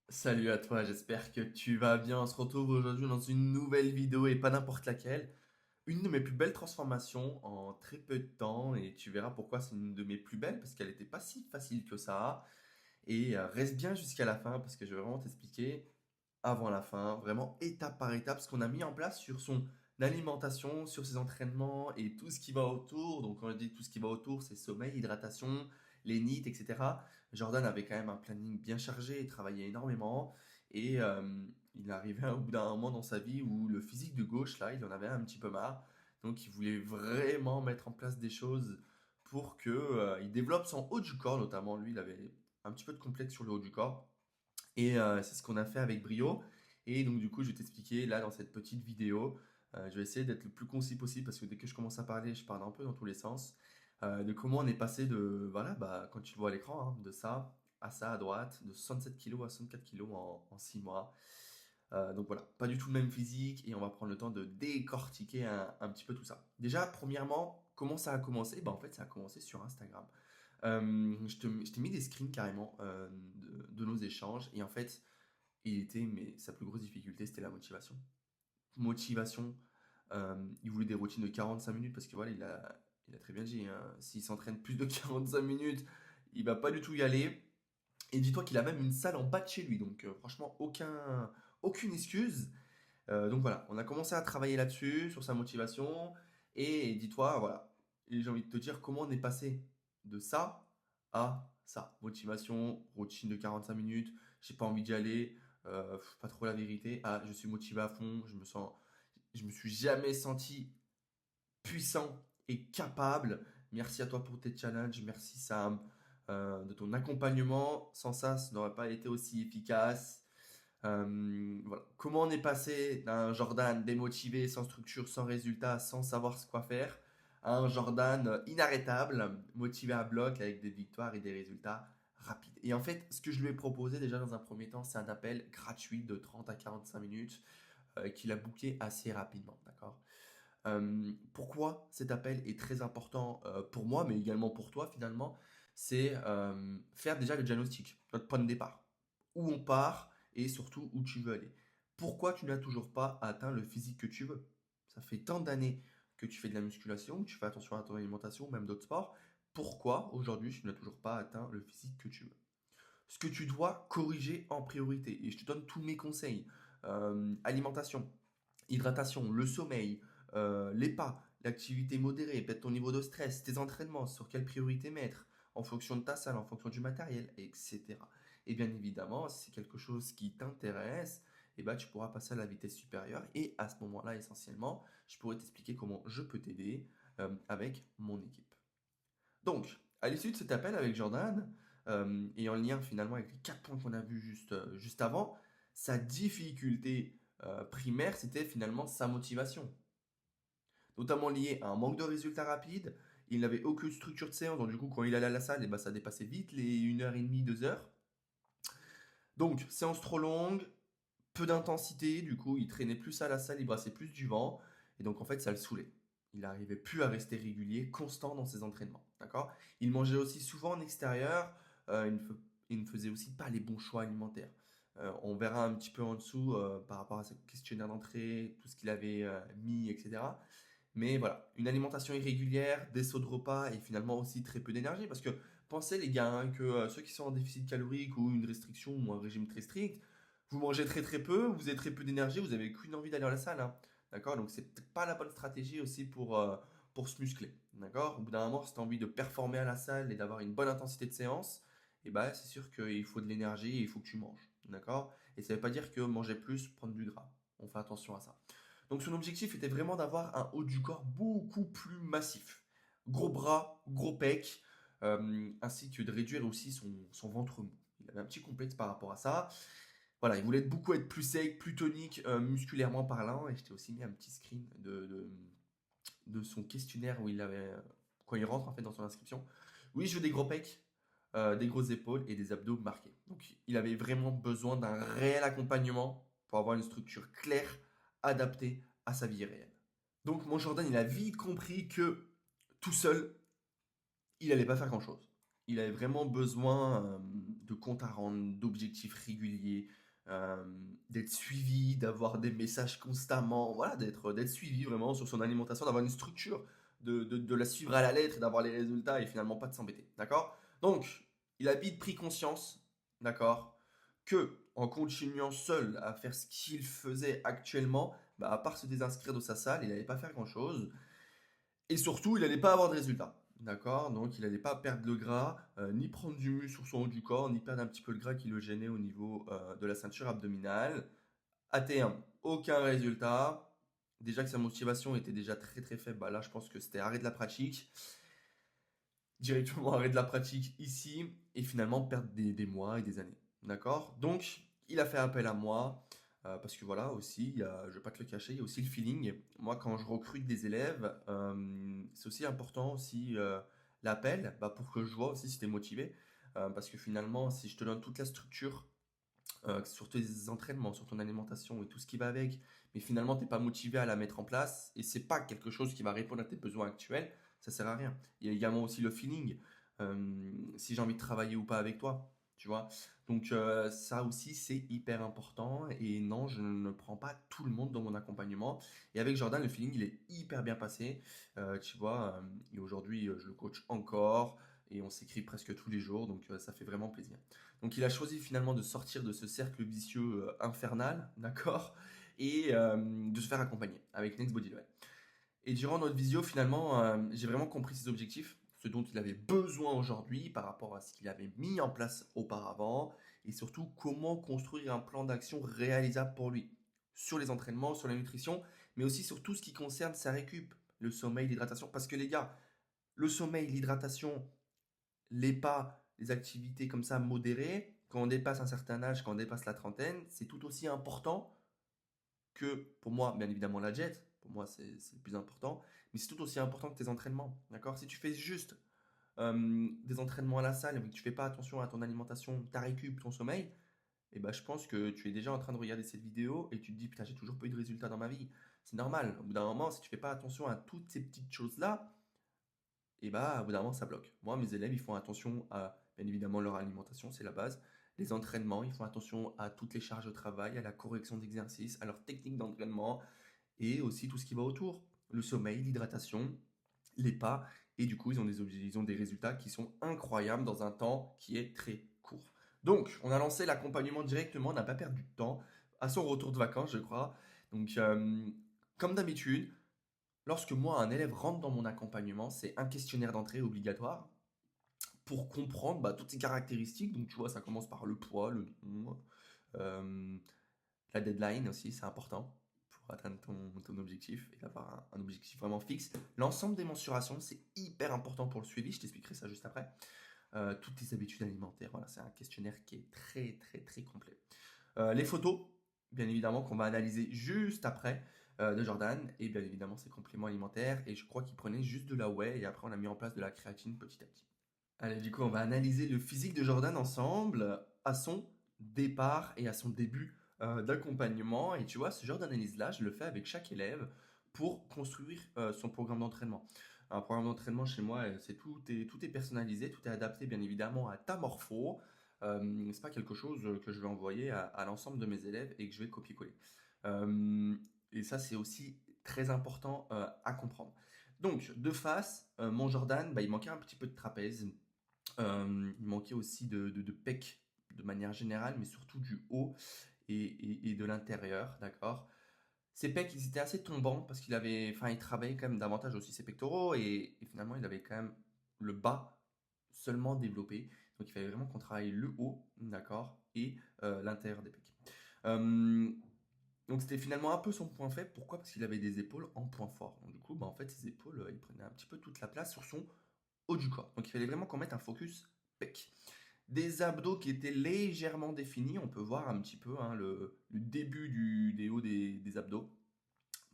Salut à toi, j'espère que tu vas bien. On se retrouve aujourd'hui dans une nouvelle vidéo et pas n'importe laquelle. Une de mes plus belles transformations en très peu de temps et tu verras pourquoi c'est une de mes plus belles parce qu'elle n'était pas si facile que ça. Et reste bien jusqu'à la fin parce que je vais vraiment t'expliquer avant la fin, vraiment étape par étape, ce qu'on a mis en place sur son alimentation, sur ses entraînements et tout ce qui va autour. Donc quand je dis tout ce qui va autour, c'est sommeil, hydratation, les NEAT, etc. Jordan avait quand même un planning bien chargé, il travaillait énormément et il arrivait au bout d'un moment dans sa vie où le physique de gauche, là, il en avait un petit peu marre. Donc il voulait vraiment mettre en place des choses pour que il développe son haut du corps, notamment. Lui, il avait un petit peu de complexe sur le haut du corps. Et c'est ce qu'on a fait avec brio. Et donc, du coup, je vais t'expliquer là dans cette petite vidéo. Je vais essayer d'être le plus concis possible parce que dès que je commence à parler, je parle un peu dans tous les sens. De comment on est passé de, voilà, bah, quand tu le vois à l'écran, hein, de ça à ça à droite, de 67 kilos à 64 kilos en 6 mois. Donc voilà, pas du tout le même physique et on va prendre le temps de décortiquer un petit peu tout ça. Déjà, premièrement, comment ça a commencé? Bah, en fait, ça a commencé sur Instagram. Je t'ai mis des screens carrément de nos échanges et en fait, mais sa plus grosse difficulté, c'était la motivation. Motivation, il voulait des routines de 45 minutes parce que voilà, il a très bien dit, hein, s'il s'entraîne plus de 45 minutes, il va pas du tout y aller. Et dis-toi qu'il a même une salle en bas de chez lui, donc franchement, aucune excuse. Donc voilà, on a commencé à travailler là-dessus, sur sa motivation. Et dis-toi, voilà, et j'ai envie de te dire comment on est passé de ça à ça. Motivation, routine de 45 minutes, j'ai pas envie d'y aller, pas trop la vérité. Ah, je suis motivé à fond, je me suis jamais senti puissant et capable. Merci à toi pour tes challenges, merci Sam de ton accompagnement. Sans ça, ça n'aurait pas été aussi efficace. Voilà. Comment on est passé d'un Jordan démotivé, sans structure, sans résultat, sans savoir ce quoi faire, à un Jordan inarrêtable, motivé à bloc, avec des victoires et des résultats rapides. Et en fait, ce que je lui ai proposé déjà dans un premier temps, c'est un appel gratuit de 30 à 45 minutes qu'il a booké assez rapidement. D'accord. Pourquoi cet appel est très important pour moi, mais également pour toi finalement, c'est faire déjà le diagnostic, notre point de départ. Où on part et surtout où tu veux aller. Pourquoi tu n'as toujours pas atteint le physique que tu veux? Ça fait tant d'années que tu fais de la musculation, que tu fais attention à ton alimentation, même d'autres sports. Pourquoi aujourd'hui tu n'as toujours pas atteint le physique que tu veux? Ce que tu dois corriger en priorité, et je te donne tous mes conseils. Alimentation, hydratation, le sommeil, les pas, l'activité modérée, peut-être ton niveau de stress, tes entraînements, sur quelle priorité mettre, en fonction de ta salle, en fonction du matériel, etc. Et bien évidemment, si c'est quelque chose qui t'intéresse, eh ben, tu pourras passer à la vitesse supérieure et à ce moment-là, essentiellement, je pourrais t'expliquer comment je peux t'aider avec mon équipe. Donc, à l'issue de cet appel avec Jordan, et en lien finalement avec les 4 points qu'on a vus juste avant, sa difficulté primaire, c'était finalement sa motivation, notamment liée à un manque de résultats rapides. Il n'avait aucune structure de séance, donc du coup, quand il allait à la salle, eh ben, ça dépassait vite les 1h30, 2 heures. Donc, séance trop longue, peu d'intensité, du coup, il traînait plus à la salle, il brassait plus du vent, et donc en fait, ça le saoulait. Il n'arrivait plus à rester régulier, constant dans ses entraînements, d'accord? Il mangeait aussi souvent en extérieur, il ne faisait aussi pas les bons choix alimentaires. On verra un petit peu en dessous par rapport à ce questionnaire d'entrée, tout ce qu'il avait mis, etc. Mais voilà, une alimentation irrégulière, des sauts de repas et finalement aussi très peu d'énergie. Parce que pensez les gars, hein, que ceux qui sont en déficit calorique ou une restriction ou un régime très strict, vous mangez très très peu, vous avez très peu d'énergie, vous avez qu'une envie d'aller à la salle. Hein. D'accord. Donc c'est peut-être pas la bonne stratégie aussi pour se muscler. D'accord. Au bout d'un moment, si tu as envie de performer à la salle et d'avoir une bonne intensité de séance, et bah, c'est sûr qu'il faut de l'énergie et il faut que tu manges. D'accord. Et ça veut pas dire que manger plus, prendre du gras. On fait attention à ça. Donc son objectif était vraiment d'avoir un haut du corps beaucoup plus massif. Gros bras, gros pecs, ainsi que de réduire aussi son ventre mou. Il avait un petit complexe par rapport à ça. Voilà, il voulait beaucoup être plus sec, plus tonique, musculairement parlant. Et je t'ai aussi mis un petit screen de son questionnaire où il avait, quand il rentre en fait dans son inscription. Oui, je veux des gros pecs, des grosses épaules et des abdos marqués. Donc il avait vraiment besoin d'un réel accompagnement pour avoir une structure claire, adaptée à sa vie réelle. Donc mon Jordan, il a vite compris que tout seul, il allait pas faire grand-chose. il avait vraiment besoin de comptes à rendre, d'objectifs réguliers, euh, d'être suivi, d'avoir des messages constamment, voilà, d'être suivi vraiment sur son alimentation, d'avoir une structure, de la suivre à la lettre et d'avoir les résultats et finalement pas de s'embêter. D'accord? Donc, il a vite pris conscience, d'accord, que en continuant seul à faire ce qu'il faisait actuellement, bah, à part se désinscrire de sa salle, il n'allait pas faire grand-chose. Et surtout, il n'allait pas avoir de résultats. D'accord? Donc, il n'allait pas perdre le gras, ni prendre du muscle sur son haut du corps, ni perdre un petit peu le gras qui le gênait au niveau de la ceinture abdominale. À terme, aucun résultat. Déjà que sa motivation était déjà très très faible, bah là je pense que c'était arrêt de la pratique. Directement arrêt de la pratique ici, et finalement perdre des mois et des années. D'accord? Donc, il a fait appel à moi, parce que voilà, aussi, je vais pas te le cacher, il y a aussi le feeling. Moi, quand je recrute des élèves, c'est aussi important aussi l'appel, bah, pour que je vois aussi si tu es motivé. Parce que finalement, si je te donne toute la structure sur tes entraînements, sur ton alimentation et tout ce qui va avec, mais finalement tu n'es pas motivé à la mettre en place et c'est pas quelque chose qui va répondre à tes besoins actuels, ça sert à rien. Il y a également aussi le feeling, si j'ai envie de travailler ou pas avec toi, tu vois. Donc ça aussi c'est hyper important et non, je ne prends pas tout le monde dans mon accompagnement. Et avec Jordan, le feeling il est hyper bien passé, tu vois. Et aujourd'hui, je le coach encore et on s'écrit presque tous les jours, donc ça fait vraiment plaisir. Donc il a choisi finalement de sortir de ce cercle vicieux infernal, d'accord, et de se faire accompagner avec Next Body Level. Et durant notre visio, finalement, j'ai vraiment compris ses objectifs, ce dont il avait besoin aujourd'hui par rapport à ce qu'il avait mis en place auparavant, et surtout comment construire un plan d'action réalisable pour lui, sur les entraînements, sur la nutrition, mais aussi sur tout ce qui concerne sa récup, le sommeil, l'hydratation. Parce que les gars, le sommeil, l'hydratation, les pas, les activités comme ça modérées, quand on dépasse un certain âge, quand on dépasse la trentaine, c'est tout aussi important que, pour moi, bien évidemment, la jet. Pour moi, c'est le plus important. Mais c'est tout aussi important que tes entraînements. D'accord? Si tu fais juste des entraînements à la salle, mais que tu fais pas attention à ton alimentation, ta récup, ton sommeil, et ben, je pense que tu es déjà en train de regarder cette vidéo et tu te dis, putain, j'ai toujours pas eu de résultat dans ma vie. C'est normal. Au bout d'un moment, si tu fais pas attention à toutes ces petites choses-là, et bah, au bout d'un moment, ça bloque. Moi, mes élèves, ils font attention à, bien évidemment, leur alimentation, c'est la base. Les entraînements, ils font attention à toutes les charges de travail, à la correction d'exercice, à leur technique d'entraînement et aussi tout ce qui va autour. Le sommeil, l'hydratation, les pas. Et du coup, ils ont des résultats qui sont incroyables dans un temps qui est très court. Donc, on a lancé l'accompagnement directement, on n'a pas perdu de temps, à son retour de vacances, je crois. Donc, comme d'habitude, lorsque moi, un élève rentre dans mon accompagnement, c'est un questionnaire d'entrée obligatoire pour comprendre bah, toutes ces caractéristiques. Donc, tu vois, ça commence par le poids, le nom, euh, la deadline aussi, c'est important pour atteindre ton objectif et avoir un objectif vraiment fixe. L'ensemble des mensurations, c'est hyper important pour le suivi. Je t'expliquerai ça juste après. Toutes tes habitudes alimentaires, voilà, c'est un questionnaire qui est très, très, très complet. Les photos, bien évidemment, qu'on va analyser juste après de Jordan, et bien évidemment ses compléments alimentaires. Et je crois qu'il prenait juste de la whey, et après on a mis en place de la créatine petit à petit. Allez, du coup, on va analyser le physique de Jordan ensemble à son départ et à son début d'accompagnement. Et tu vois, ce genre d'analyse-là, je le fais avec chaque élève pour construire son programme d'entraînement. Un programme d'entraînement chez moi, tout est personnalisé, tout est adapté bien évidemment à ta morpho. C'est pas quelque chose que je vais envoyer à l'ensemble de mes élèves et que je vais copier-coller. Euh, et ça, c'est aussi très important à comprendre. Donc, de face, mon Jordan, bah, il manquait un petit peu de trapèze. Il manquait aussi de pec de manière générale, mais surtout du haut et de l'intérieur, d'accord. Ses pecs, ils étaient assez tombants parce il travaillait quand même davantage aussi ses pectoraux et finalement, il avait quand même le bas seulement développé. Donc, il fallait vraiment qu'on travaille le haut, d'accord, et l'intérieur des pecs. Euh, donc, c'était finalement un peu son point faible. Pourquoi? Parce qu'il avait des épaules en point fort. Donc, du coup, bah, en fait, ses épaules, il prenait un petit peu toute la place sur son haut du corps. Donc il fallait vraiment qu'on mette un focus pec. Des abdos qui étaient légèrement définis, on peut voir un petit peu le début des hauts des abdos.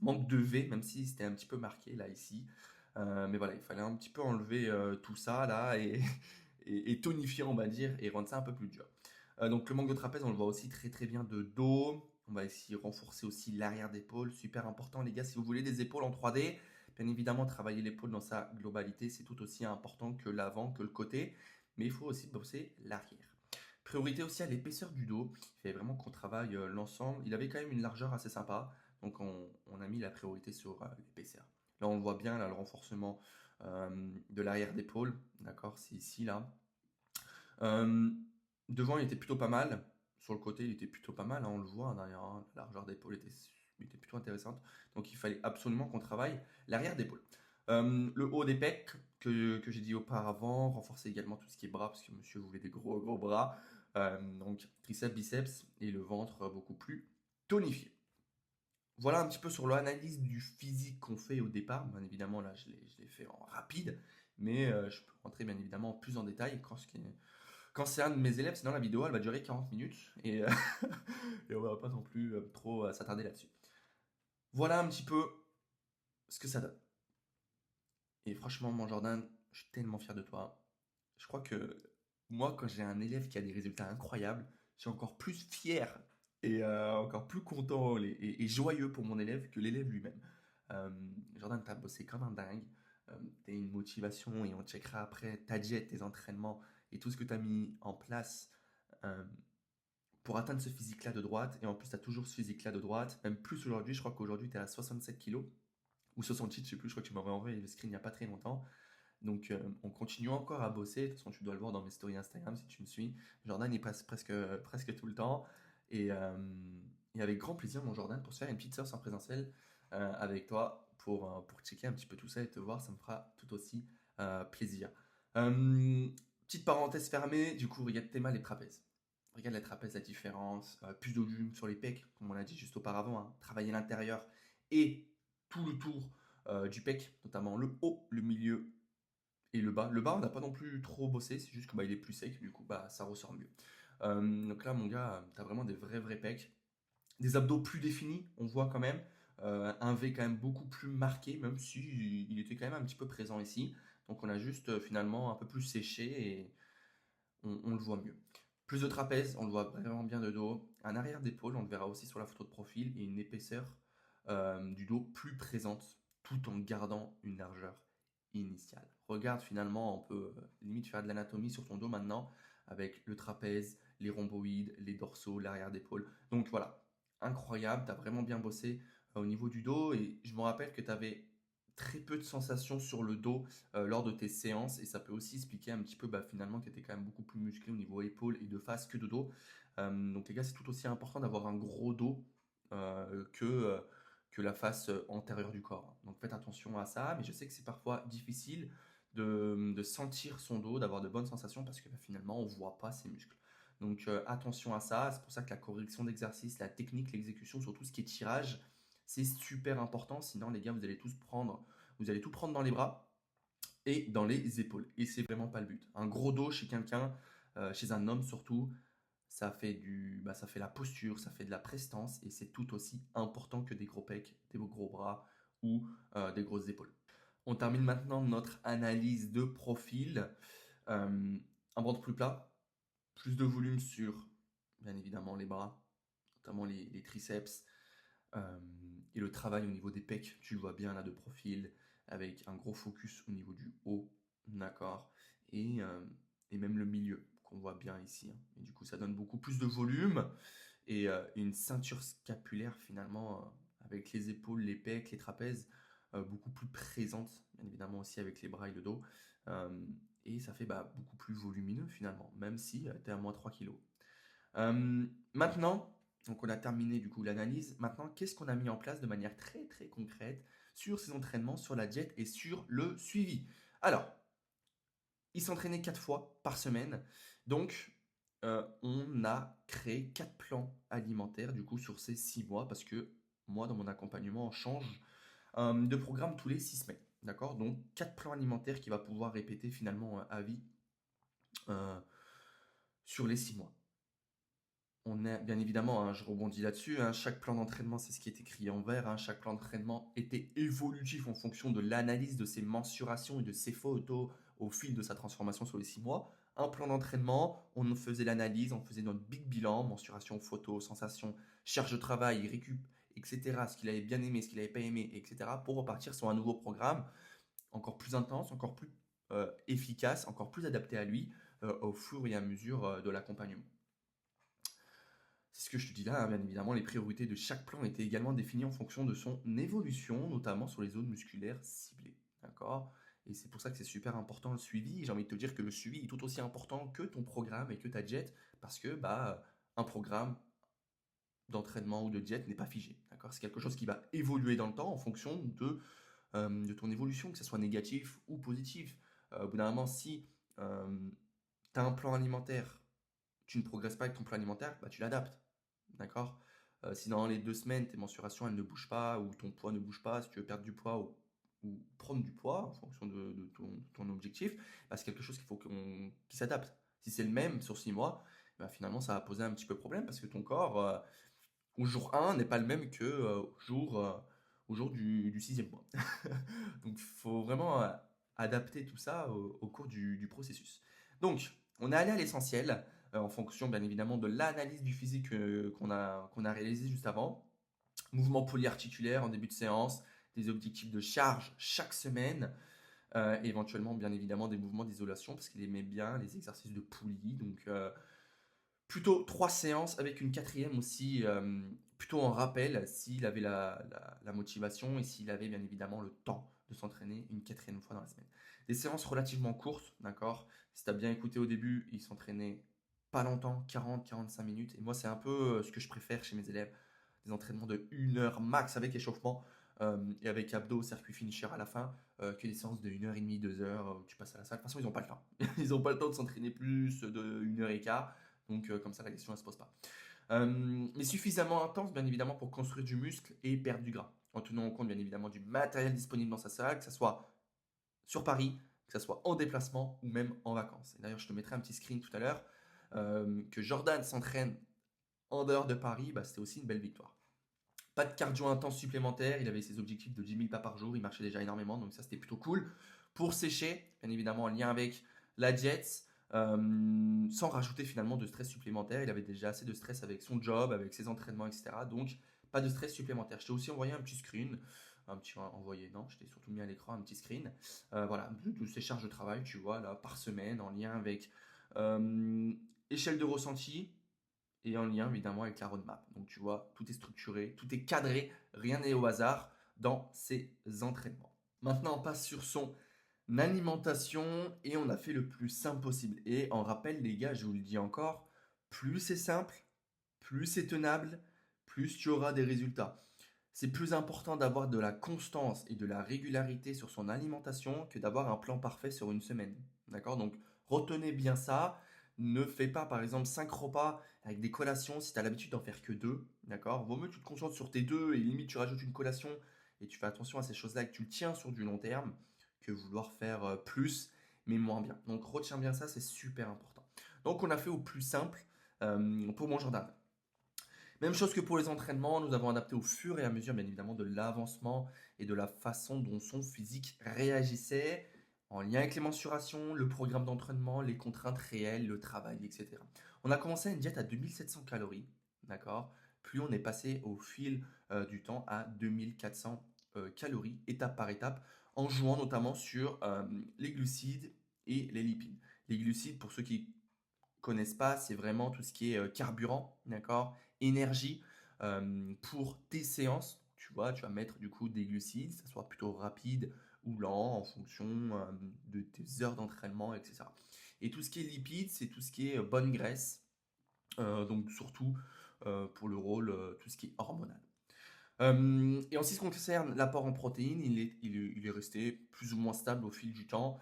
Manque de V, même si c'était un petit peu marqué là ici. Mais voilà, il fallait un petit peu enlever tout ça là et tonifier, on va dire, et rendre ça un peu plus dur. Donc le manque de trapèze, on le voit aussi très très bien de dos. On va essayer de renforcer aussi l'arrière d'épaule, super important les gars, si vous voulez des épaules en 3D, bien évidemment travailler l'épaule dans sa globalité, c'est tout aussi important que l'avant, que le côté. mais il faut aussi bosser l'arrière. Priorité aussi à l'épaisseur du dos. Il fallait vraiment qu'on travaille l'ensemble. Il avait quand même une largeur assez sympa, donc on a mis la priorité sur l'épaisseur. Là, on le voit bien, là, le renforcement de l'arrière d'épaule, d'accord, c'est ici, là. Euh, Devant, il était plutôt pas mal. Sur le côté, il était plutôt pas mal, hein, on le voit, hein, derrière, hein, la largeur d'épaule était plutôt intéressante. Donc, il fallait absolument qu'on travaille l'arrière d'épaule. Le haut des pecs, que j'ai dit auparavant, renforcer également tout ce qui est bras, parce que monsieur voulait des gros, gros bras. Donc, triceps, biceps et le ventre beaucoup plus tonifié. Voilà un petit peu sur l'analyse du physique qu'on fait au départ. Bien évidemment, là, je l'ai fait en rapide, mais je peux rentrer bien évidemment plus en détail quand c'est un de mes élèves. Sinon, la vidéo, elle va durer 40 minutes et, et on va pas non plus trop s'attarder là-dessus. Voilà un petit peu ce que ça donne. Et franchement, mon Jordan, je suis tellement fier de toi. Je crois que moi, quand j'ai un élève qui a des résultats incroyables, je suis encore plus fier et encore plus content et joyeux pour mon élève que l'élève lui-même. Euh, Jordan, tu as bossé comme un dingue. Tu as une motivation et on checkera après ta diète, tes entraînements et tout ce que tu as mis en place euh, pour atteindre ce physique-là de droite. Et en plus, tu as toujours ce physique-là de droite, même plus aujourd'hui. Je crois qu'aujourd'hui, tu es à 67 kilos ou 68, je sais plus. Je crois que tu m'avais envoyé le screen il n'y a pas très longtemps. Donc, on continue encore à bosser. De toute façon, tu dois le voir dans mes stories Instagram si tu me suis. Jordan, il passe presque tout le temps. Et avec grand plaisir, mon Jordan, pour se faire une petite séance en présentiel avec toi pour checker un petit peu tout ça et te voir, ça me fera tout aussi plaisir. Euh, Petite parenthèse fermée, du coup, regarde tes mains, les trapèzes. Regarde les trapèzes, la différence. Plus de volume sur les pecs, comme on l'a dit juste auparavant. Hein. Travailler l'intérieur et tout le tour du pec, notamment le haut, le milieu et le bas. Le bas, on n'a pas non plus trop bossé, c'est juste que bah, il est plus sec, du coup, bah, ça ressort mieux. Donc là, mon gars, tu as vraiment des vrais pecs. Des abdos plus définis, on voit quand même. Un V quand même beaucoup plus marqué, même si il était quand même un petit peu présent ici. Donc on a juste finalement un peu plus séché et on le voit mieux. Plus de trapèze, on le voit vraiment bien de dos. Un arrière d'épaule, on le verra aussi sur la photo de profil, et une épaisseur du dos plus présente, tout en gardant une largeur initiale. Regarde, finalement, on peut limite faire de l'anatomie sur ton dos maintenant, avec le trapèze, les rhomboïdes, les dorsaux, l'arrière d'épaule. Donc voilà, incroyable, tu as vraiment bien bossé au niveau du dos, et je me rappelle que tu avais très peu de sensations sur le dos lors de tes séances, et ça peut aussi expliquer un petit peu bah, finalement que tu étais quand même beaucoup plus musclé au niveau épaule et de face que de dos. Donc les gars, c'est tout aussi important d'avoir un gros dos que la face antérieure du corps. Donc faites attention à ça, mais je sais que c'est parfois difficile de sentir son dos, d'avoir de bonnes sensations parce que bah, finalement on ne voit pas ses muscles. Donc attention à ça, c'est pour ça que la correction d'exercice, la technique, l'exécution, surtout ce qui est tirage, c'est super important. Sinon les gars, vous allez tout prendre dans les bras et dans les épaules. Et c'est vraiment pas le but. Un gros dos chez quelqu'un, chez un homme surtout, ça fait la posture, ça fait de la prestance et c'est tout aussi important que des gros pecs, des gros bras ou des grosses épaules. On termine maintenant notre analyse de profil. Un ventre plus plat, plus de volume sur, bien évidemment, les bras, notamment les triceps, et le travail au niveau des pecs, tu le vois bien là de profil, avec un gros focus au niveau du haut, d'accord, et même le milieu qu'on voit bien ici. Hein. Et du coup, ça donne beaucoup plus de volume et une ceinture scapulaire finalement avec les épaules, les pecs, les trapèzes beaucoup plus présente, bien évidemment aussi avec les bras et le dos. Euh, et ça fait bah, beaucoup plus volumineux finalement, même si tu es à moins 3 kg. Maintenant, donc on a terminé du coup l'analyse. Maintenant, qu'est-ce qu'on a mis en place de manière très concrète sur ces entraînements, sur la diète et sur le suivi? Alors, il s'entraînait 4 fois par semaine. Donc, on a créé 4 plans alimentaires du coup sur ces 6 mois parce que moi, dans mon accompagnement, on change de programme tous les 6 semaines. D'accord? Donc, 4 plans alimentaires qu'il va pouvoir répéter finalement à vie euh, sur les 6 mois. On est bien évidemment, hein, je rebondis là-dessus, hein, chaque plan d'entraînement, c'est ce qui est écrit en vert, hein, chaque plan d'entraînement était évolutif en fonction de l'analyse de ses mensurations et de ses photos au fil de sa transformation sur les 6 mois. Un plan d'entraînement, on faisait l'analyse, on faisait notre big bilan, mensuration, photos, sensations, charge de travail, récup, etc. Ce qu'il avait bien aimé, ce qu'il n'avait pas aimé, etc. pour repartir sur un nouveau programme encore plus intense, encore plus efficace, encore plus adapté à lui, au fur et à mesure de l'accompagnement. C'est ce que je te dis là, hein, bien évidemment, les priorités de chaque plan étaient également définies en fonction de son évolution, notamment sur les zones musculaires ciblées. D'accord? Et c'est pour ça que c'est super important le suivi. J'ai envie de te dire que le suivi est tout aussi important que ton programme et que ta diète, parce que un programme d'entraînement ou de diète n'est pas figé. D'accord? C'est quelque chose qui va évoluer dans le temps en fonction de ton évolution, que ce soit négatif ou positif. Au bout d'un moment, si tu as un plan alimentaire, tu ne progresses pas avec ton plan alimentaire, tu l'adaptes. D'accord? Si dans les 2 semaines, tes mensurations elles ne bougent pas, ou ton poids ne bouge pas, si tu veux perdre du poids ou prendre du poids en fonction de ton objectif, c'est quelque chose qu'il faut qui s'adapte. Si c'est le même sur 6 mois, finalement ça va poser un petit peu problème parce que ton corps, au jour 1, n'est pas le même que au jour du 6e mois. Donc il faut vraiment adapter tout ça au cours du processus. Donc, on est allé à l'essentiel en fonction bien évidemment de l'analyse du physique qu'on a réalisé juste avant. Mouvement polyarticulaire en début de séance, des objectifs de charge chaque semaine, et éventuellement bien évidemment des mouvements d'isolation parce qu'il aimait bien les exercices de poulie. Donc plutôt 3 séances avec une quatrième aussi, plutôt en rappel s'il avait la motivation et s'il avait bien évidemment le temps de s'entraîner une quatrième fois dans la semaine. Des séances relativement courtes, d'accord? Si tu as bien écouté au début, il s'entraînait pas longtemps, 40-45 minutes. Et moi, c'est un peu ce que je préfère chez mes élèves. Des entraînements de 1 heure max avec échauffement et avec abdos, circuit finisher à la fin, que des séances de 1h30, 2 heures où tu passes à la salle. De toute façon, ils n'ont pas le temps. Ils n'ont pas le temps de s'entraîner plus de 1 heure et quart. Donc, comme ça, la question ne se pose pas. Mais suffisamment intense, bien évidemment, pour construire du muscle et perdre du gras. En tenant compte, bien évidemment, du matériel disponible dans sa salle, que ce soit sur Paris, que ce soit en déplacement ou même en vacances. Et d'ailleurs, je te mettrai un petit screen tout à l'heure. Que Jordan s'entraîne en dehors de Paris, c'était aussi une belle victoire. Pas de cardio intense supplémentaire, il avait ses objectifs de 10 000 pas par jour, il marchait déjà énormément, donc ça c'était plutôt cool. Pour sécher, bien évidemment en lien avec la diète, sans rajouter finalement de stress supplémentaire, il avait déjà assez de stress avec son job, avec ses entraînements, etc. Donc pas de stress supplémentaire. Je t'ai aussi envoyé un petit screen, je t'ai surtout mis à l'écran un petit screen, voilà, de ses charges de travail, tu vois, là, par semaine, en lien avec échelle de ressenti, et en lien évidemment avec la roadmap. Donc tu vois, tout est structuré, tout est cadré, rien n'est au hasard dans ces entraînements. Maintenant, on passe sur son alimentation et on a fait le plus simple possible. Et en rappel, les gars, je vous le dis encore, plus c'est simple, plus c'est tenable, plus tu auras des résultats. C'est plus important d'avoir de la constance et de la régularité sur son alimentation que d'avoir un plan parfait sur une semaine. D'accord? Donc retenez bien ça. Ne fais pas par exemple 5 repas avec des collations si tu as l'habitude d'en faire que 2. D'accord? Vaut mieux que tu te concentres sur tes 2 et limite tu rajoutes une collation et tu fais attention à ces choses-là et que tu le tiens sur du long terme que vouloir faire plus mais moins bien. Donc retiens bien ça, c'est super important. Donc on a fait au plus simple pour mon Jordan. Même chose que pour les entraînements, nous avons adapté au fur et à mesure, bien évidemment, de l'avancement et de la façon dont son physique réagissait, en lien avec les mensurations, le programme d'entraînement, les contraintes réelles, le travail, etc. On a commencé une diète à 2700 calories, d'accord? Puis on est passé au fil du temps à 2400 calories, étape par étape, en jouant notamment sur les glucides et les lipides. Les glucides, pour ceux qui connaissent pas, c'est vraiment tout ce qui est carburant, d'accord? Énergie pour tes séances. Tu vois, tu vas mettre du coup des glucides, ça soit plutôt rapide ou lent en fonction de tes heures d'entraînement, etc. Et tout ce qui est lipides, c'est tout ce qui est bonne graisse, donc surtout pour le rôle, tout ce qui est hormonal. Et en ce qui concerne l'apport en protéines, il est resté plus ou moins stable au fil du temps,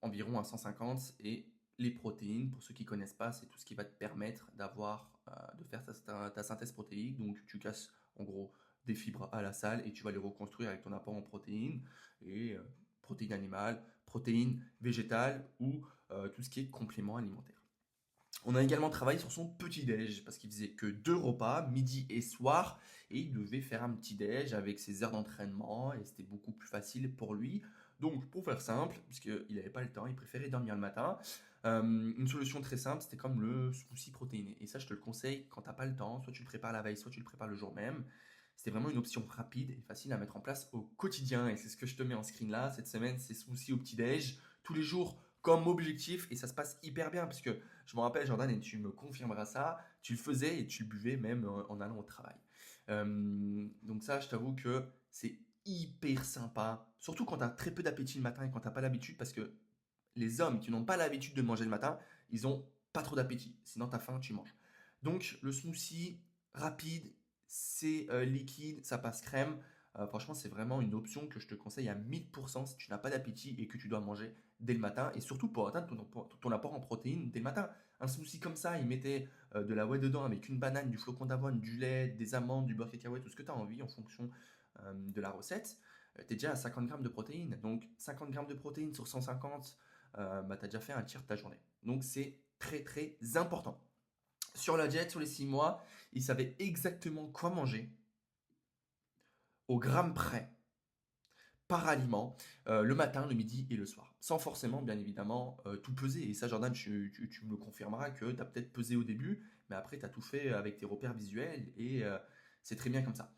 environ à 150. Et les protéines, pour ceux qui ne connaissent pas, c'est tout ce qui va te permettre de faire ta synthèse protéique. Donc tu casses en gros des fibres à la salle et tu vas les reconstruire avec ton apport en protéines, et protéines animales, protéines végétales ou tout ce qui est complément alimentaire. On a également travaillé sur son petit-déj parce qu'il faisait que 2 repas, midi et soir, et il devait faire un petit-déj avec ses heures d'entraînement et c'était beaucoup plus facile pour lui. Donc, pour faire simple, puisqu'il n'avait pas le temps, il préférait dormir le matin, une solution très simple, c'était comme le smoothie protéiné. Et ça, je te le conseille quand tu n'as pas le temps, soit tu le prépares la veille, soit tu le prépares le jour même. C'était vraiment une option rapide et facile à mettre en place au quotidien. Et c'est ce que je te mets en screen là. Cette semaine, c'est smoothie au petit-déj. Tous les jours, comme objectif et ça se passe hyper bien parce que je me rappelle, Jordan, et tu me confirmeras ça, tu le faisais et tu le buvais même en allant au travail. Donc ça, je t'avoue que c'est hyper sympa, surtout quand tu as très peu d'appétit le matin et quand tu n'as pas l'habitude parce que les hommes qui n'ont pas l'habitude de manger le matin, ils ont pas trop d'appétit. Sinon, tu as faim, tu manges. Donc, le smoothie, rapide, c'est liquide, ça passe crème. Franchement, c'est vraiment une option que je te conseille à 1000% si tu n'as pas d'appétit et que tu dois manger dès le matin. Et surtout pour atteindre ton apport en protéines dès le matin. Un smoothie comme ça, il mettait de la whey dedans avec une banane, du flocon d'avoine, du lait, des amandes, du beurre cacahuète, tout ce que tu as envie en fonction de la recette. Tu es déjà à 50 grammes de protéines. Donc 50 grammes de protéines sur 150, tu as déjà fait un tiers de ta journée. Donc c'est très très important. Sur la diète, sur les 6 mois, il savait exactement quoi manger, au gramme près, par aliment, le matin, le midi et le soir. Sans forcément, bien évidemment, tout peser. Et ça, Jordan, tu me confirmeras que tu as peut-être pesé au début, mais après, tu as tout fait avec tes repères visuels et c'est très bien comme ça.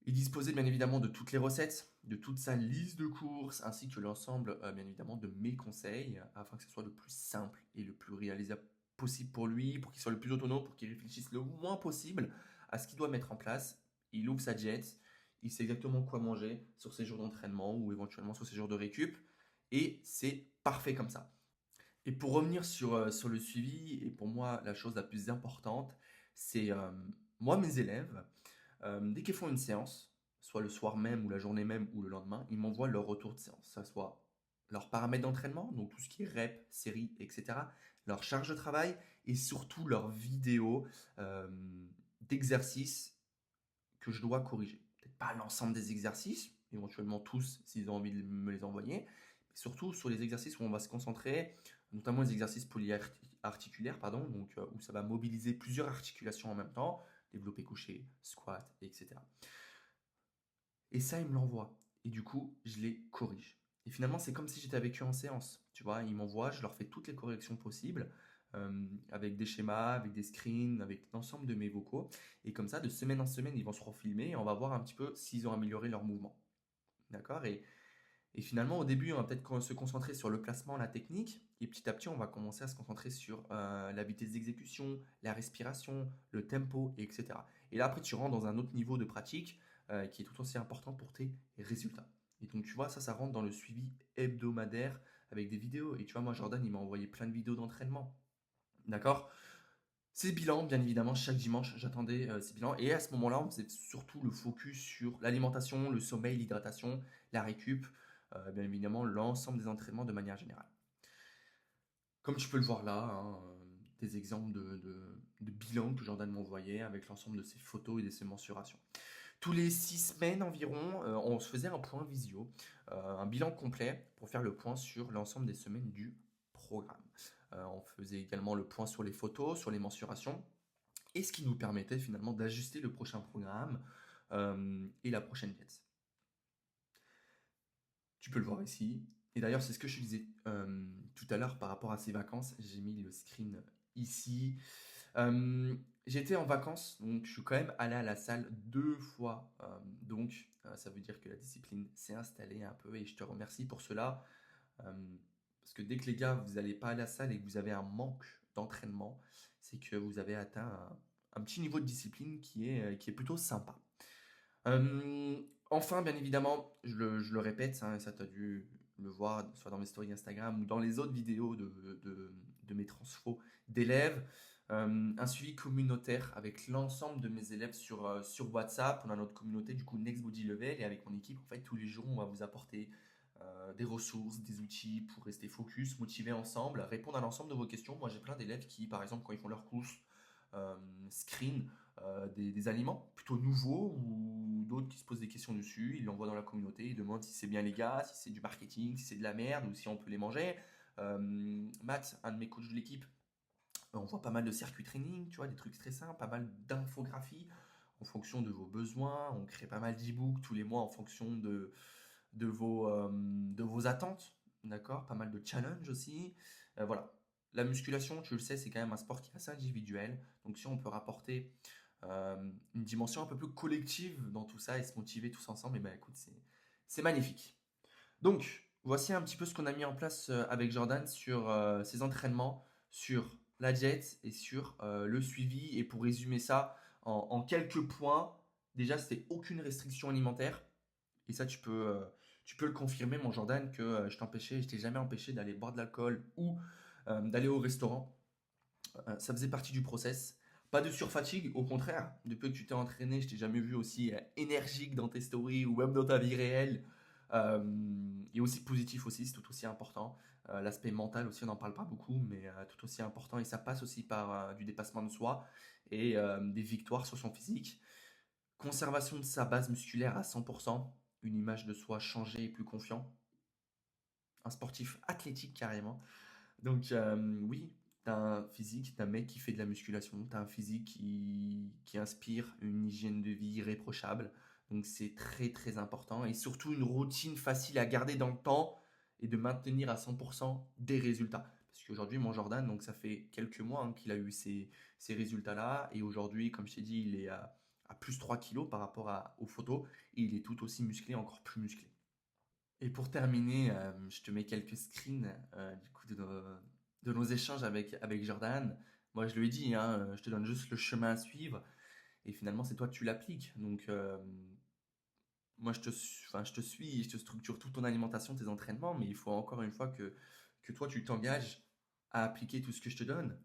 Il disposait bien évidemment de toutes les recettes, de toute sa liste de courses, ainsi que l'ensemble, bien évidemment, de mes conseils, afin que ce soit le plus simple et le plus réalisable possible pour lui, pour qu'il soit le plus autonome, pour qu'il réfléchisse le moins possible à ce qu'il doit mettre en place. Il ouvre sa diète, il sait exactement quoi manger sur ses jours d'entraînement ou éventuellement sur ses jours de récup, et c'est parfait comme ça. Et pour revenir sur le suivi, et pour moi, la chose la plus importante, c'est moi, mes élèves, dès qu'ils font une séance, soit le soir même ou la journée même ou le lendemain, ils m'envoient leur retour de séance. Ça soit leurs paramètres d'entraînement, donc tout ce qui est reps, séries, etc., leur charge de travail et surtout leurs vidéos euh, d'exercices que je dois corriger. Peut-être pas l'ensemble des exercices, éventuellement tous s'ils ont envie de me les envoyer, mais surtout sur les exercices où on va se concentrer, notamment les exercices polyarticulaires, pardon, donc où ça va mobiliser plusieurs articulations en même temps, développé couché, squat, etc. Et ça, il me l'envoie. Et du coup, je les corrige. Et finalement, c'est comme si j'étais avec eux en séance. Tu vois, ils m'envoient, je leur fais toutes les corrections possibles, avec des schémas, avec des screens, avec l'ensemble de mes vocaux. Et comme ça, de semaine en semaine, ils vont se refilmer et on va voir un petit peu s'ils ont amélioré leur mouvement. D'accord. Et finalement, au début, on va peut-être se concentrer sur le placement, la technique, et petit à petit, on va commencer à se concentrer sur la vitesse d'exécution, la respiration, le tempo, etc. Et là, après, tu rentres dans un autre niveau de pratique qui est tout aussi important pour tes résultats. Et donc, tu vois, ça rentre dans le suivi hebdomadaire avec des vidéos. Et tu vois, moi, Jordan, il m'a envoyé plein de vidéos d'entraînement. D'accord. Ces bilans, bien évidemment, chaque dimanche, j'attendais ces bilans. Et à ce moment-là, on faisait surtout le focus sur l'alimentation, le sommeil, l'hydratation, la récup, bien évidemment, l'ensemble des entraînements de manière générale. Comme tu peux le voir là, hein, des exemples de bilans que Jordan m'envoyait avec l'ensemble de ses photos et de ses mensurations. Tous les 6 semaines environ, on se faisait un point visio, un bilan complet pour faire le point sur l'ensemble des semaines du programme. On faisait également le point sur les photos, sur les mensurations, et ce qui nous permettait finalement d'ajuster le prochain programme et la prochaine pièce. Tu peux le voir ici. Et d'ailleurs, c'est ce que je te disais tout à l'heure par rapport à ces vacances. J'ai mis le screen ici. J'étais en vacances, donc je suis quand même allé à la salle 2 fois. Donc, ça veut dire que la discipline s'est installée un peu et je te remercie pour cela. Parce que dès que les gars, vous n'allez pas à la salle et que vous avez un manque d'entraînement, c'est que vous avez atteint un petit niveau de discipline qui est plutôt sympa. Enfin, bien évidemment, je le répète, hein, ça tu as dû le voir, soit dans mes stories Instagram ou dans les autres vidéos de mes transfos d'élèves, un suivi communautaire avec l'ensemble de mes élèves sur WhatsApp. On a notre communauté du coup Next Body Level et avec mon équipe, en fait, tous les jours, on va vous apporter des ressources, des outils pour rester focus, motivés ensemble, répondre à l'ensemble de vos questions. Moi, j'ai plein d'élèves qui, par exemple, quand ils font leur course, screen des aliments plutôt nouveaux ou d'autres qui se posent des questions dessus. Ils l'envoient dans la communauté, ils demandent si c'est bien les gars, si c'est du marketing, si c'est de la merde ou si on peut les manger. Matt, un de mes coachs de l'équipe, on voit pas mal de circuits training, tu vois, des trucs très simples, pas mal d'infographies en fonction de vos besoins. On crée pas mal d'e-books tous les mois en fonction de vos attentes, d'accord. Pas mal de challenges aussi. Voilà. La musculation, tu le sais, c'est quand même un sport qui est assez individuel. Donc si on peut rapporter une dimension un peu plus collective dans tout ça et se motiver tous ensemble, et ben écoute, c'est magnifique. Donc, Voici un petit peu ce qu'on a mis en place avec Jordan sur ses entraînements, sur la jet et sur le suivi. Et pour résumer ça en quelques points, déjà, c'était aucune restriction alimentaire. Et ça, tu peux le confirmer, mon Jordan, que je t'ai jamais empêché d'aller boire de l'alcool ou d'aller au restaurant. Ça faisait partie du process. Pas de surfatigue, au contraire. Depuis que tu t'es entraîné, je t'ai jamais vu aussi énergique dans tes stories ou même dans ta vie réelle. Et aussi positif aussi, c'est tout aussi important. L'aspect mental aussi, on n'en parle pas beaucoup, mais tout aussi important. Et ça passe aussi par du dépassement de soi et des victoires sur son physique. Conservation de sa base musculaire à 100%, une image de soi changée et plus confiant. Un sportif athlétique carrément. Donc oui, t'as un physique d'un mec qui fait de la musculation, t'as un physique qui inspire une hygiène de vie irréprochable. Donc c'est très très important et surtout une routine facile à garder dans le temps et de maintenir à 100% des résultats. Parce qu'aujourd'hui, mon Jordan, donc ça fait quelques mois qu'il a eu ces résultats-là et aujourd'hui, comme je t'ai dit, il est à plus 3 kilos par rapport aux photos et il est tout aussi musclé, encore plus musclé. Et pour terminer, je te mets quelques screens du coup de nos échanges avec Jordan. Moi, je lui ai dit, hein, je te donne juste le chemin à suivre et finalement, c'est toi que tu l'appliques. Donc, moi, enfin, je te suis, je te structure toute ton alimentation, tes entraînements, mais il faut encore une fois que toi, tu t'engages à appliquer tout ce que je te donne.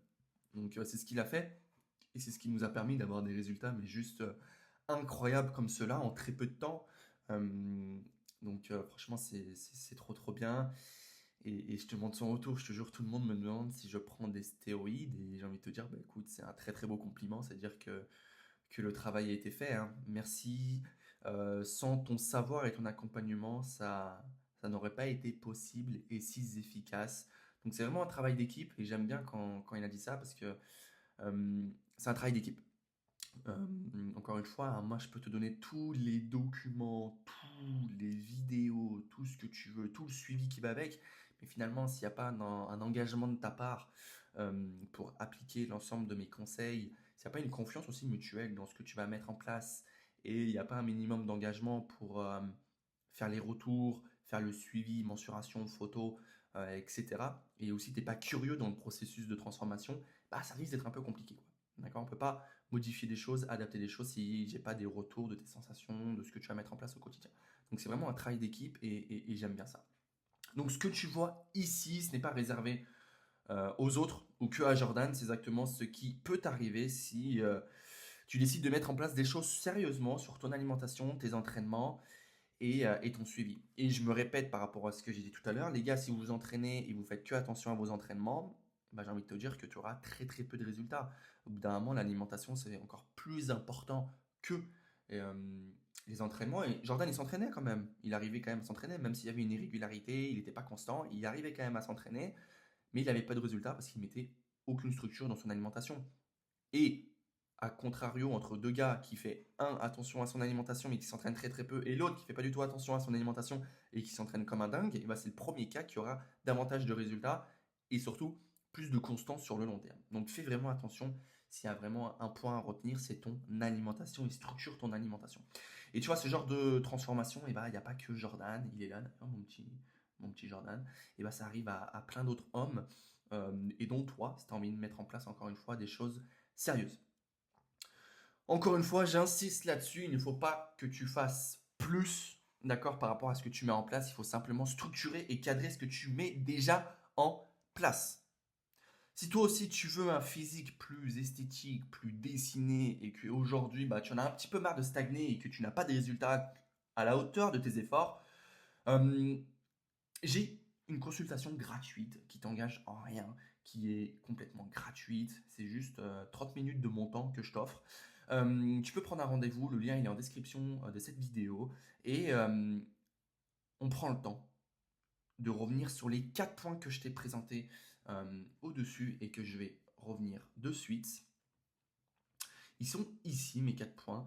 Donc, c'est ce qu'il a fait et c'est ce qui nous a permis d'avoir des résultats, mais juste incroyables comme cela en très peu de temps. Euh, donc, franchement, c'est trop trop bien. Et je te demande son retour. Je te jure, tout le monde me demande si je prends des stéroïdes. Et j'ai envie de te dire, bah, écoute, c'est un très très beau compliment. C'est-à-dire que le travail a été fait, hein. Merci. Sans ton savoir et ton accompagnement, ça n'aurait pas été possible et si efficace. Donc, c'est vraiment un travail d'équipe. Et j'aime bien quand il a dit ça parce que c'est un travail d'équipe. Encore une fois, hein, moi je peux te donner tous les documents, tous les vidéos, tout ce que tu veux, tout le suivi qui va avec. Mais finalement, s'il n'y a pas un engagement de ta part pour appliquer l'ensemble de mes conseils, s'il n'y a pas une confiance aussi mutuelle dans ce que tu vas mettre en place et il n'y a pas un minimum d'engagement pour faire les retours, faire le suivi, mensuration, photo, etc. Et aussi, tu n'es pas curieux dans le processus de transformation, bah, ça risque d'être un peu compliqué, quoi. D'accord? On ne peut pas modifier des choses, adapter des choses si j'ai pas des retours de tes sensations, de ce que tu vas mettre en place au quotidien. Donc c'est vraiment un travail d'équipe et j'aime bien ça. Donc ce que tu vois ici, ce n'est pas réservé aux autres ou que à Jordan, c'est exactement ce qui peut t'arriver si tu décides de mettre en place des choses sérieusement sur ton alimentation, tes entraînements et ton suivi. Et je me répète par rapport à ce que j'ai dit tout à l'heure, les gars, si vous vous entraînez et vous faites que attention à vos entraînements, bah, j'ai envie de te dire que tu auras très très peu de résultats. Au bout d'un moment, l'alimentation, c'est encore plus important que euh, les entraînements. Et Jordan, il s'entraînait quand même. Il arrivait quand même à s'entraîner, même s'il y avait une irrégularité, il n'était pas constant, il arrivait quand même à s'entraîner, mais il n'avait pas de résultats parce qu'il mettait aucune structure dans son alimentation. Et à contrario, entre deux gars qui fait un attention à son alimentation mais qui s'entraîne très très peu et l'autre qui fait pas du tout attention à son alimentation et qui s'entraîne comme un dingue, et ben c'est le premier cas qui aura davantage de résultats et surtout plus de constance sur le long terme. Donc fais vraiment attention, s'il y a vraiment un point à retenir, c'est ton alimentation et structure ton alimentation. Et tu vois, ce genre de transformation, et ben, il n'y a pas que Jordan, il est là d'ailleurs, mon petit Jordan, et ben, ça arrive à plein d'autres hommes, et dont toi, si tu as envie de mettre en place encore une fois des choses sérieuse. Encore une fois, j'insiste là-dessus, il ne faut pas que tu fasses plus, d'accord, par rapport à ce que tu mets en place. Il faut simplement structurer et cadrer ce que tu mets déjà en place. Si toi aussi tu veux un physique plus esthétique, plus dessiné et qu'aujourd'hui bah, tu en as un petit peu marre de stagner et que tu n'as pas de résultats à la hauteur de tes efforts, euh, j'ai une consultation gratuite qui t'engage en rien, qui est complètement gratuite. C'est juste 30 minutes de mon temps que je t'offre. Tu peux prendre un rendez-vous, le lien il est en description de cette vidéo. Et on prend le temps de revenir sur les 4 points que je t'ai présentés au-dessus et que je vais revenir de suite. Ils sont ici, mes 4 points.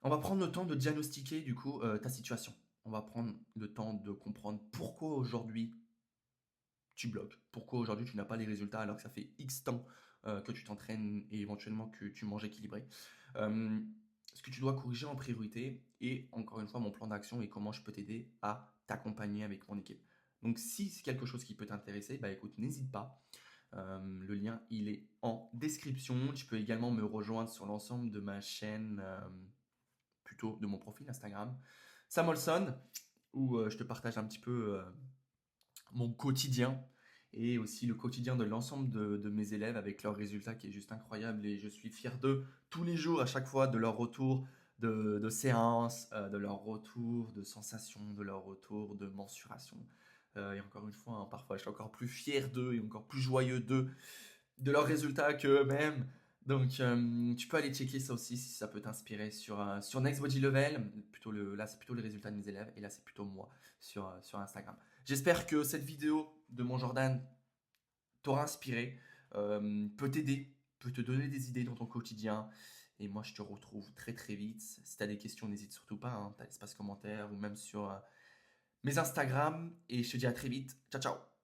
On va prendre le temps de diagnostiquer du coup ta situation. On va prendre le temps de comprendre pourquoi aujourd'hui tu bloques. Pourquoi aujourd'hui tu n'as pas les résultats alors que ça fait X temps que tu t'entraînes et éventuellement que tu manges équilibré. Euh, Ce que tu dois corriger en priorité et encore une fois mon plan d'action et comment je peux t'aider à t'accompagner avec mon équipe. Donc si c'est quelque chose qui peut t'intéresser, bah écoute, n'hésite pas. Le lien, il est en description. Tu peux également me rejoindre sur l'ensemble de ma chaîne, plutôt de mon profil Instagram, Sam Olson, où je te partage un petit peu mon quotidien et aussi le quotidien de l'ensemble de mes élèves avec leurs résultats qui est juste incroyable et je suis fier d'eux tous les jours à chaque fois de leur retour de séance, de leur retour de sensations, de leur retour de mensuration. Et encore une fois, hein, parfois je suis encore plus fier d'eux et encore plus joyeux d'eux, de leurs résultats qu'eux-mêmes. Donc tu peux aller checker ça aussi si ça peut t'inspirer sur Next Body Level. Là, c'est plutôt les résultats de mes élèves et là, c'est plutôt moi sur Instagram. J'espère que cette vidéo de mon Jordan t'aura inspiré, peut t'aider, peut te donner des idées dans ton quotidien. Et moi, je te retrouve très très vite. Si tu as des questions, n'hésite surtout pas. Hein, tu as l'espace commentaire ou même sur mes Instagram. Et je te dis à très vite. Ciao, ciao.